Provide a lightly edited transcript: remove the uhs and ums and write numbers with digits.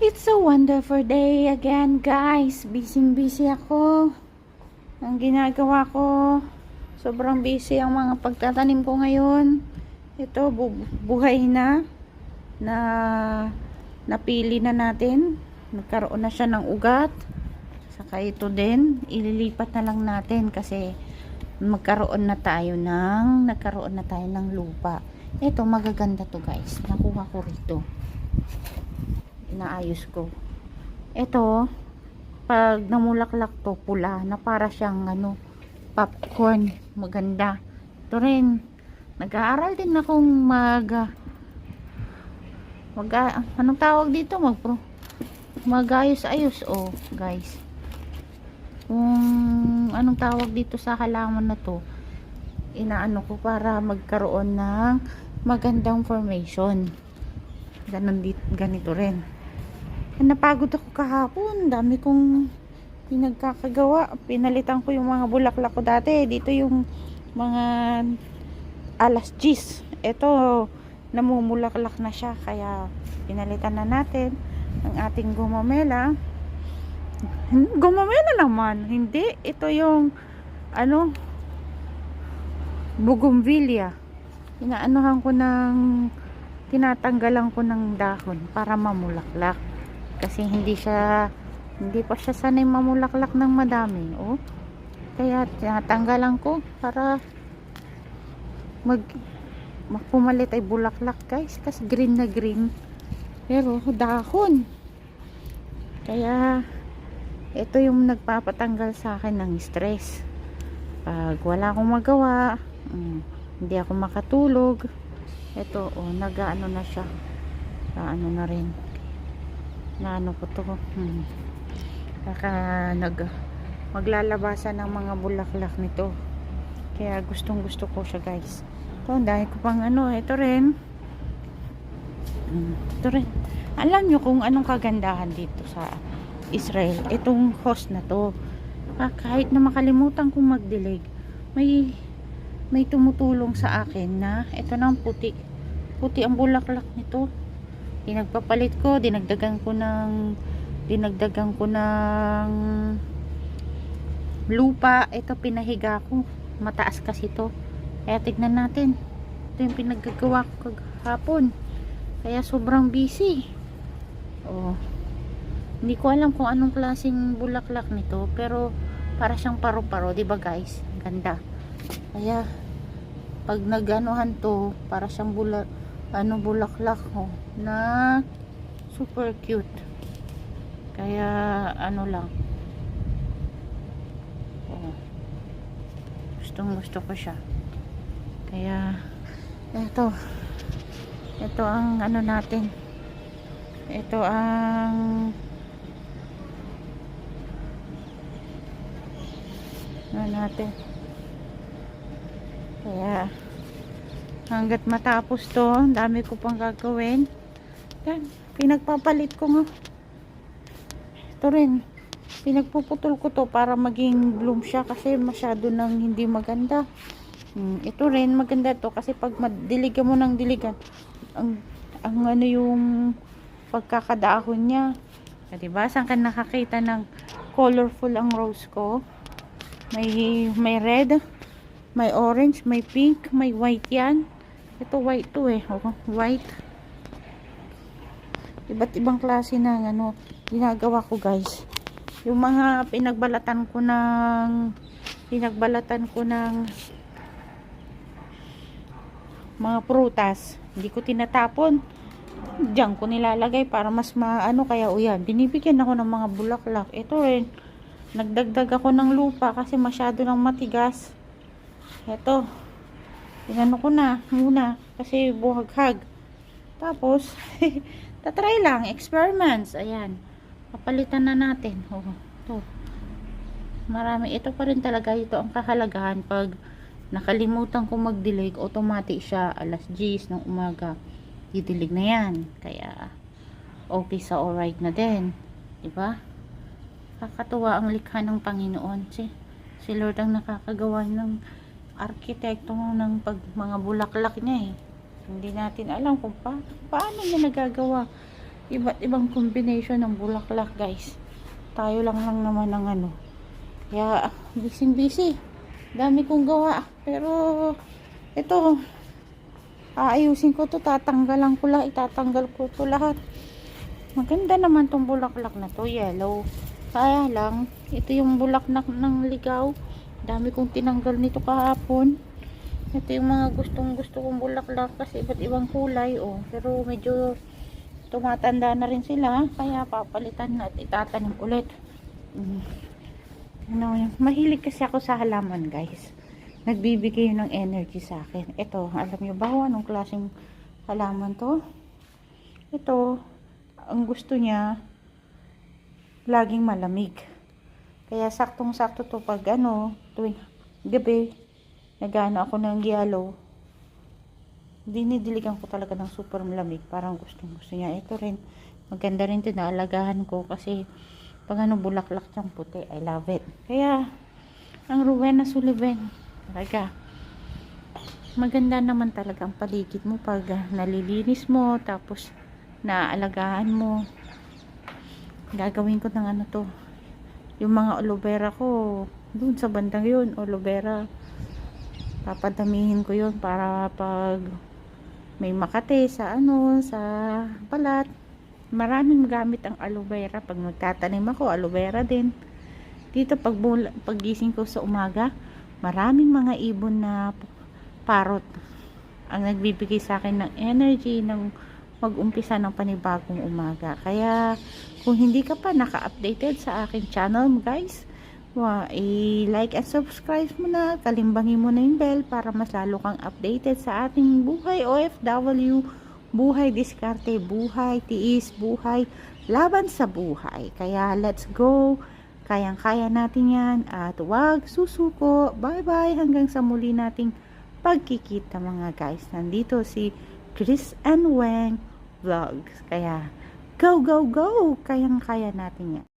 It's a wonderful day again, guys. Busy ako. Ang ginagawa ko, sobrang busy ang mga pagtatanim ko ngayon. Ito, buhay na napili na natin. Nagkaroon na siya ng ugat. Saka ito din, ililipat na lang natin kasi nagkaroon na tayo ng lupa. Ito, magaganda to, guys. Nakuha ko rito. Inaayos ko. Ito, pag namulaklak to, pula, na para siyang popcorn. Maganda. Ito rin, nag-aaral din akong anong tawag dito? Magayos-ayos. Oh, guys. Kung anong tawag dito sa halaman na to, inaano ko para magkaroon ng magandang formation. Ganito rin. Napagod ako kahapon. Dami kong pinagkakagawa. Pinalitan ko yung mga bulaklak ko dati. Dito yung mga alas 10. Ito, namumulaklak na siya. Kaya pinalitan na natin ang ating gumamela. Gumamela naman. Hindi. Ito yung bougainvillea. Tinatanggalan ko ng dahon para mamulaklak. Kasi hindi pa siya sanay mamulaklak ng madami. Oh. Kaya tinatanggalan ko para pumalit ay bulaklak, guys. Kasi green na green. Pero dahon. Kaya ito yung nagpapatanggal sa akin ng stress. Pag wala akong magawa, hindi ako makatulog. Ito, nag-ano na siya. Na rin. Naano ko to. Maglalabasan ng mga bulaklak nito. Kaya gustong gusto ko siya, guys. Ito, dahil ko pang ito rin. Ito rin. Alam nyo kung anong kagandahan dito sa Israel. Itong host na to. Kahit na makalimutan kong magdilig, may tumutulong sa akin na ito ng puti ang bulaklak nito. Pinagpapalit ko, dinagdagan ko ng lupa. Ito pinahiga ko, mataas kasi ito. Kaya tignan natin, ito yung pinaggagawa ko kahapon. Kaya sobrang busy. Hindi ko alam kung anong klaseng bulaklak nito, pero para siyang paro-paro, diba, guys? Ganda. Kaya pag naganuhan to, para siyang bulaklak na super cute. Kaya lang, gusto ko siya. Kaya ito ang natin. Ito ang natin. Kaya hanggat matapos to, dami ko pang gagawin. Yan, pinagpapalit ko nga. Ito rin, pinagpuputol ko to para maging bloom siya kasi masyado nang hindi maganda. Ito rin, maganda to kasi pag diligan mo ng diligan, ang yung pagkakadahon niya. Diba? Saan ka nakakita ng colorful ang rose ko? May red, may orange, may pink, may white yan. Ito white to white. Iba't ibang klase ng ginagawa ko, guys. Yung mga pinagbalatan ko ng mga prutas, hindi ko tinatapon. Diyan ko nilalagay para mas kaya yan, binibigyan ako ng mga bulaklak. Ito rin, nagdagdag ako ng lupa kasi masyado nang matigas. Ito, ko na muna kasi buhaghag. Tapos tatry lang, experiments. Ayan, papalitan na natin. Ito, marami. Ito pa rin talaga, ito ang kahalagahan. Pag nakalimutan ko magdilig, automatic siya alas 10 ng umaga, didilig na yan. Kaya okay, sa alright na din, diba? Kakatuwa ang likha ng Panginoon. Si Lord ang nakakagawa ng arkitekto ng mga bulaklak niya. Hindi natin alam kung paano niya nagagawa. Iba't ibang combination ng bulaklak, guys. Tayo lang naman ng ano. Kaya, busy. Dami kong gawa. Pero, ito, aayusin ko to. Tatanggalan ko lang. Itatanggal ko to lahat. Maganda naman tong bulaklak na to. Yellow. Kaya lang, ito yung bulaklak ng ligaw. Dami kong tinanggal nito kahapon. Ito yung mga gustong gusto kong bulaklak. Kasi iba't ibang kulay. Oh. Pero medyo tumatanda na rin sila. Kaya papalitan na at itatanim ulit. Mahilig kasi ako sa halaman, guys. Nagbibigay ng energy sa akin. Ito, alam nyo ba kung anong klaseng halaman to? Ito, ang gusto niya laging malamig. Kaya saktong-sakto to pag tuwing gabi, nagano ako ng yellow. Dinidiligan ko talaga ng super malamig. Parang gusto niya. Ito rin, maganda rin ito. Naalagaan ko kasi pag bulaklak siyang puti. I love it. Kaya, ang Rowena Sullivan, talaga, maganda naman talaga ang paligid mo pag nalilinis mo, tapos naalagaan mo. Gagawin ko ng to. Yung mga aloe vera ko, dun sa bandang yun, aloe vera. Papadamihin ko yun para pag may makate sa sa balat. Maraming gamit ang aloe vera. Pag nagtatanim ako, aloe vera din. Dito paggising ko sa umaga, maraming mga ibon na parrot ang nagbibigay sa akin ng energy ng mag-umpisa ng panibagong umaga. Kaya kung hindi ka pa naka-updated sa aking channel, guys, i-like and subscribe mo na, kalimbangin mo na yung bell para mas lalo kang updated sa ating buhay OFW, buhay diskarte, buhay tiis, buhay laban sa buhay. Kaya let's go, kayang-kaya natin yan at wag susuko. Bye bye, hanggang sa muli nating pagkikita mga guys. Nandito si Chris and Weng Vlogs. Kaya go, kayang-kaya natin yan.